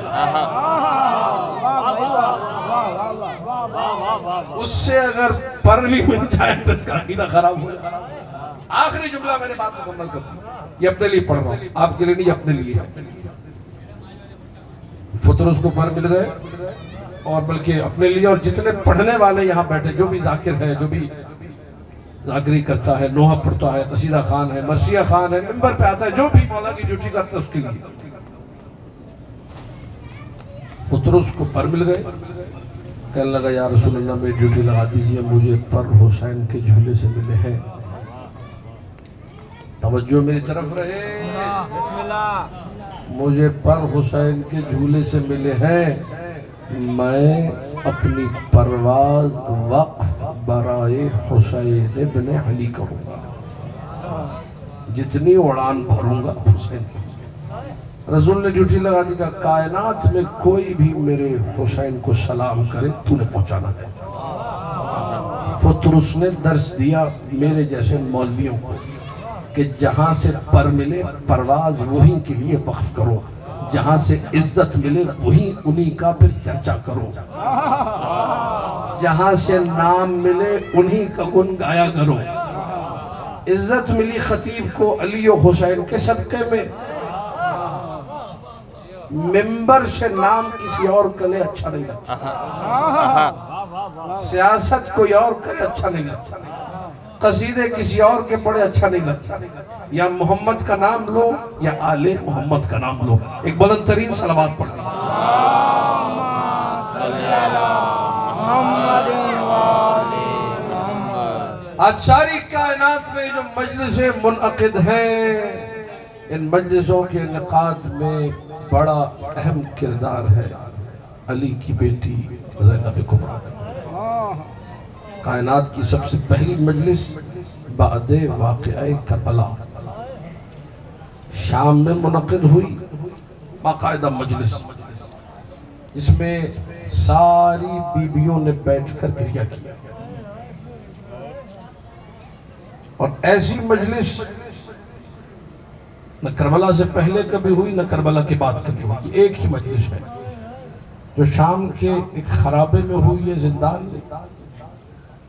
اس سے اگر پر بھی مل جائے تو اس کا عقیدہ خراب ہو جائے۔ آخری جملہ میں نے بات مکمل کر دی، یہ اپنے لیے پڑھ رہا ہوں، آپ کے لیے نہیں، اپنے لیے ہے۔ فطرس کو پر مل گئے، اور بلکہ اپنے لیے اور جتنے پڑھنے والے یہاں بیٹھے، جو بھی ذاکر ہے، جو بھی ذاکری کرتا ہے، نوحہ پڑھتا ہے، قصیدہ خان ہے، مرثیہ خان ہے، منبر پہ آتا ہے، جو بھی مولا کی ڈیوٹی کرتا ہے اس کے لیے۔ فطرس کو پر مل گئے، کہنے لگا یا رسول اللہ میری ڈیوٹی لگا دیجئے، مجھے پر حسین کے جھولے سے ملے ہیں۔ توجہ میری طرف رہے، مجھے پر حسین کے جھولے سے ملے ہیں، میں اپنی پرواز وقف برائے حسین ابن علی کروں گا، جتنی اڑان بھروں گا حسین کی۔ رسول نے ڈیوٹی لگا دی کہ کائنات میں کوئی بھی میرے حسین کو سلام کرے تو نے پہنچانا ہے۔ فطرس نے درس دیا میرے جیسے مولویوں کو کہ جہاں سے پر ملے پرواز وہی کے لیے وقف کرو، جہاں سے عزت ملے وہی انہی کا پھر چرچا کرو، جہاں سے نام ملے انہی کا گن گایا کرو۔ عزت ملی خطیب کو علی و حسین کے صدقے میں، ممبر سے نام کسی اور کرے اچھا نہیں لگتا، سیاست کوئی اور کرے اچھا نہیں لگتا، قصیدے کسی اور کے پڑھے اچھا نہیں لگتا۔ یا محمد کا نام لو یا آل محمد کا نام لو، ایک بلند ترین صلوات پڑھ لیں۔ آج ساری کائنات میں جو مجلسیں منعقد ہیں، ان مجلسوں کے انعقاد میں بڑا اہم کردار ہے علی کی بیٹی زینب کبریٰ کا۔ کائنات کی سب سے پہلی مجلس بعد واقعہ کربلا شام میں منعقد ہوئی، باقاعدہ مجلس جس میں ساری بیویوں نے بیٹھ کر گریہ کیا، اور ایسی مجلس نہ کربلا سے پہلے کبھی ہوئی نہ کربلا کے بعد کبھی ہوئی۔ ایک ہی مجلس ہے جو شام کے ایک خرابے میں ہوئی ہے، زندان میں،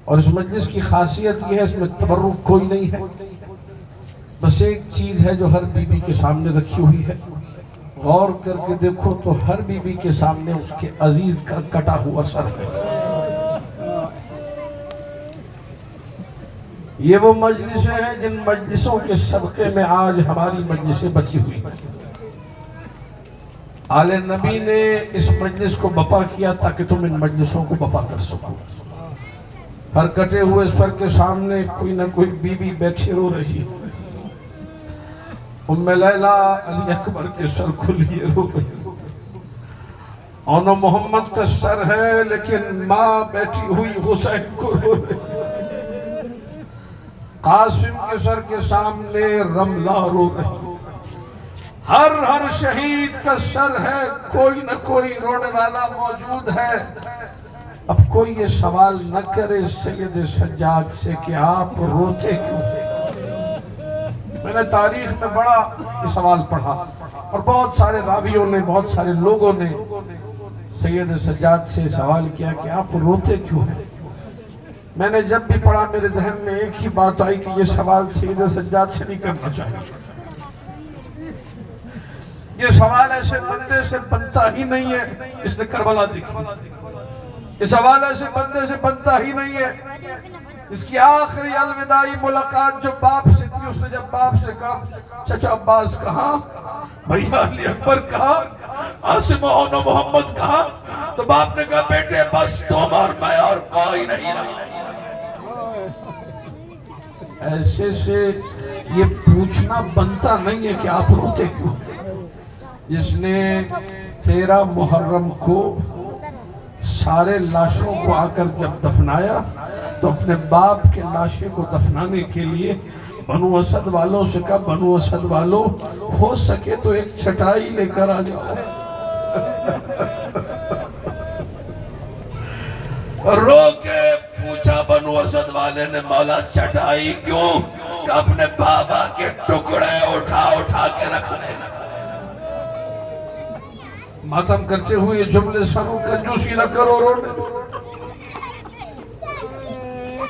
اور اس مجلس کی خاصیت یہ ہے اس میں تبرک کوئی نہیں ہے، بس ایک چیز ہے جو ہر بی بی کے سامنے رکھی ہوئی ہے۔ غور کر کے دیکھو تو ہر بی بی کے سامنے اس کے عزیز کا کٹا ہوا سر ہے۔ یہ وہ مجلسیں ہیں جن مجلسوں کے صدقے میں آج ہماری مجلسیں بچی ہوئی ہیں۔ آل نبی نے اس مجلس کو بپا کیا تاکہ تم ان مجلسوں کو بپا کر سکو۔ ہر کٹے ہوئے سر کے سامنے کوئی نہ کوئی بی بی بیٹھی رو رہی ہے۔ ام لیلہ علی اکبر کے سر کو لیے رو رہی ہے، اور محمد کا سر ہے لیکن ماں بیٹھی ہوئی حسین کو رو رہی ہے۔ قاسم کے سر کے سامنے رملہ رو رہی، ہر شہید کا سر ہے، کوئی نہ کوئی رونے والا موجود ہے۔ اب کوئی یہ سوال نہ کرے سید سجاد سے کہ آپ روتے کیوں تھے۔ میں نے تاریخ میں بڑا یہ سوال پڑھا، اور بہت سارے راویوں نے، بہت سارے لوگوں نے سید سجاد سے سوال کیا کہ آپ روتے کیوں ہیں؟ میں نے جب بھی پڑھا میرے ذہن میں ایک ہی بات آئی کہ یہ سوال سید سجاد سے نہیں کرنا چاہیے، یہ سوال ایسے بندے سے بنتا ہی نہیں ہے، اس نے کربلا دیکھی، یہ سوال ایسے بندے سے بنتا ہی نہیں ہے۔ اس کی آخری الوداعی ملاقات جو باپ سے تھی، اس نے جب باپ سے کہا چچا عباس کہاں، بھیا علی اکبر کہاں، عاصم و محمد کہاں، تو باپ نے کہا بیٹے بس تم اور میں اور کوئی نہیں رہا۔ ایسے سے یہ پوچھنا بنتا نہیں ہے کہ آپ روتے کیوں؟ جس نے 13 محرم کو سارے لاشوں کو آ کر جب دفنایا تو اپنے باپ کے لاشیں کو دفنانے کے لیے بنو اسد والوں سے کہا بنو اسد والوں ہو سکے تو ایک چٹائی لے کر آ جاؤ۔ رو کے پوچھا بنو اسد والے نے مولا چٹائی کیوں؟ کہ اپنے بابا کے ٹکڑے اٹھا اٹھا کے رکھنے۔ ماتم کرتے ہوئے یہ جملے سنو، کنجوسی نہ کرو رونے دو۔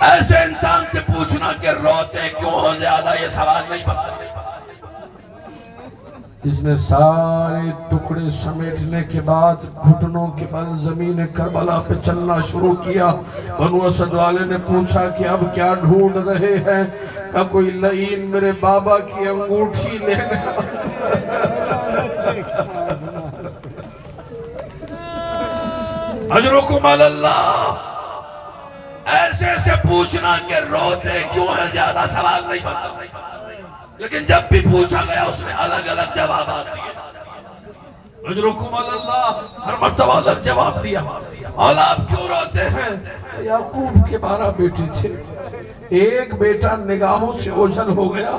ایسے انسان سے پوچھنا کہ روتے کیوں ہو زیادہ، یہ سوال نہیں بنتا۔ اس نے سارے ٹکڑے سمیٹنے کے بعد گھٹنوں کے بل زمین کربلا پہ چلنا شروع کیا۔ بنو اسد والے نے پوچھا کہ اب کیا ڈھونڈ رہے ہیں؟ کہ کوئی لعین میرے بابا کی انگوٹھی لینے۔ اجرکم علی اللہ۔ ایسے سے پوچھنا کہ روتے کیوں ہے زیادہ سوال نہیں بنتا، لیکن جب بھی پوچھا گیا اس نے الگ الگ جوابات دیے۔ اجرکم علی اللہ، ہر مرتبہ الگ جواب دیا۔ اور آپ کیوں روتے ہیں؟ یعقوب کے 12 بیٹے تھے، ایک بیٹا نگاہوں سے اوجھل ہو گیا،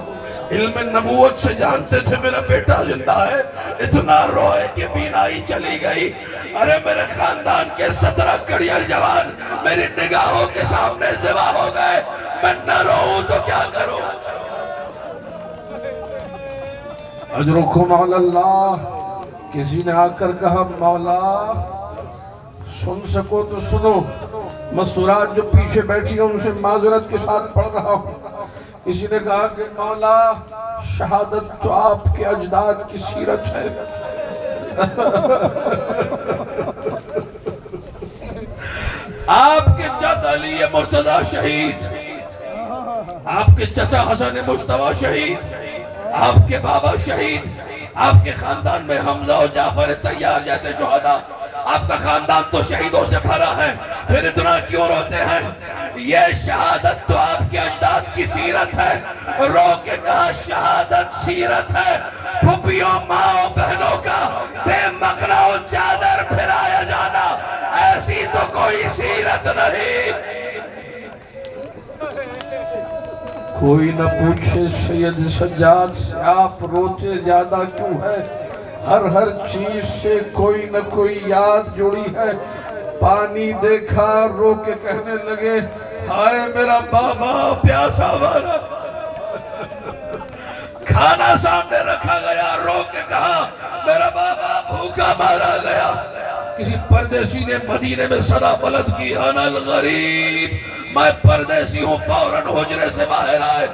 علم نبوت سے جانتے تھے میرا بیٹا زندہ ہے، اتنا روئے کہ بینائی چلی گئی۔ ارے میرے خاندان کے 17 کڑیل جوان میری نگاہوں کے سامنے ذبح ہو گئے، میں نہ روؤں تو کیا کروں؟ اجرکم علی اللہ۔ کسی نے آ کر کہا مولا سن سکو تو سنو، مسورات جو پیچھے بیٹھی ہیں ان سے معذرت کے ساتھ پڑھ رہا ہوں۔ کسی نے کہا کہ مولا شہادت تو آپ کے اجداد کی سیرت ہے۔ آپ کے جد علی مرتضی شہید، آپ کے چچا حسن مجتبی شہید، آپ کے بابا شہید، آپ کے خاندان میں حمزہ و جعفر طیار جیسے شہداء، آپ کا خاندان تو شہیدوں سے بھرا ہے، پھر اتنا کیوں روتے ہیں؟ یہ شہادت تو آپ کے اجداد کی سیرت ہے۔ رو کے کہا شہادت سیرت ہے، پھپھیوں ماں بہنوں کا بے مغرا و چادر پھرایا جانا، ایسی تو کوئی سیرت نہیں۔ کوئی نہ پوچھے سید سجاد سے آپ روتے زیادہ کیوں ہے؟ ہر چیز سے کوئی نہ کوئی یاد جڑی ہے۔ پانی دیکھا رو کے کہنے لگے ہائے میرا بابا پیاسا مارا۔ کھانا سامنے رکھا گیا، رو کے کہا میرا بابا بھوکا مارا گیا۔ کسی پردیسی نے مدینے میں صدا بلند کی انا الغریب، میں پردیسی ہوں۔ فوراً حجرے سے باہر آئے،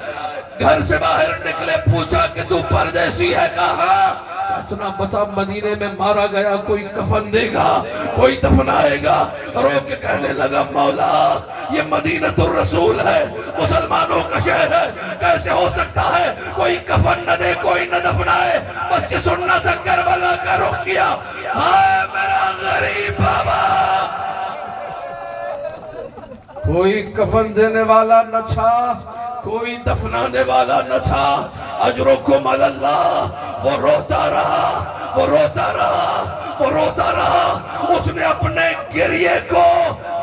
گھر سے باہر نکلے، پوچھا کہ تو پردیسی ہے؟ کہا اتنا بتا مدینے میں مارا گیا، کوئی کفن دے گا، کوئی دفنائے گا؟ رو کے کہنے لگا مولا یہ مدینہ الرسول ہے، مسلمانوں کا شہر ہے، کیسے ہو سکتا ہے کوئی کفن نہ دے، کوئی نہ دفنائے؟ بس یہ سننا تھا، کربلا کا رخ کیا، ہائے میرا غریب بابا۔ کوئی کفن دینے والا نہ تھا، کوئی دفنانے والا نہ تھا۔ اجرکم علی اللہ۔ وہ روتا رہا، وہ روتا رہا، وہ روتا رہا۔ اس نے اپنے گریے کو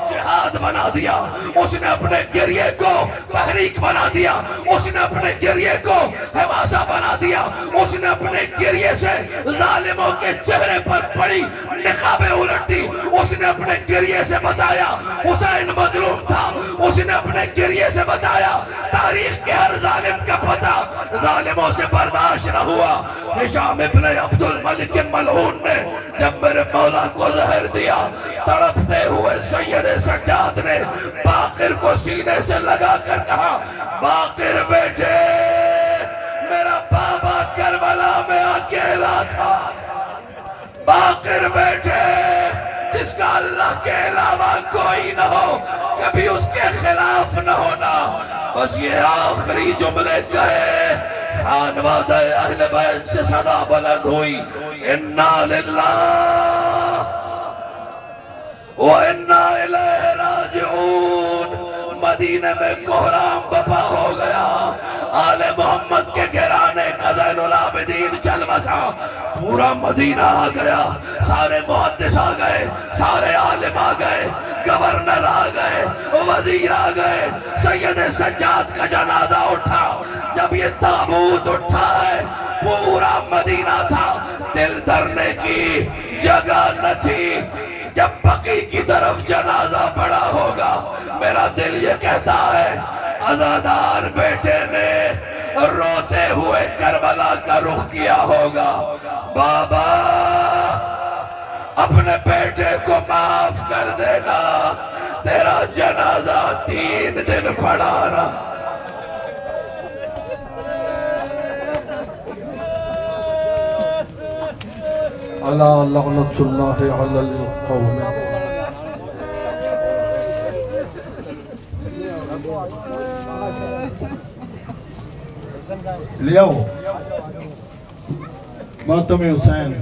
جہاد بنا دیا، اس نے اپنے گریے کو تحریک بنا دیا، اس نے اپنے گریے کو حماسہ بنا دیا، اس نے اپنے گریے سے ظالموں کے چہرے پر پڑی نقابیں الٹ دی۔ اس نے اپنے گریے سے بتایا حسین مظلوم تھا، اس نے اپنے گریے سے بتایا تاریخ کے ہر ظالم کا پتہ ظالموں سے برداشت نہ ہوا۔ ہشام ابن عبد الملک ملعون نے جب میرے مولا کو زہر دیا، تڑپتے ہوئے سید سجاد نے باقر کو سینے سے لگا کر کہا، باقر بیٹے، میرا بابا کربلا میں اکیلا تھا، باقر بیٹے، جس کا اللہ کے علاوہ کوئی نہ ہو، کبھی اس کے خلاف نہ ہونا۔ بس یہ آخری جملے کہے، خانوادہ اہل بیت سے صدا بلند ہوئی، اِنَّا لِلَّهِ وَإِنَّا إِلَيْهِ راجعون۔ مدینہ میں کوہرام بپا ہو گیا، آل محمد کے گھرانے کا زین العابدین چل بسا، پورا مدینہ آ گیا، سارے محدث آ گئے، سارے عالم آ گئے، گورنر آ گئے، وزیر آ گئے، سید سجاد کا جنازہ اٹھا۔ جب یہ تابوت اٹھا ہے، پورا مدینہ تھا، دل دھرنے کی جگہ نہ تھی۔ جب بقی کی طرف جنازہ پڑا ہوگا، میرا دل یہ کہتا ہے عزادار بیٹے نے روتے ہوئے کربلا کا رخ کیا ہوگا، بابا اپنے بیٹے کو معاف کر دینا، تیرا جنازہ 3 دن پڑا رہا۔ الا لعنت اللہ علی القوم۔ لیاؤ ماتم حسین۔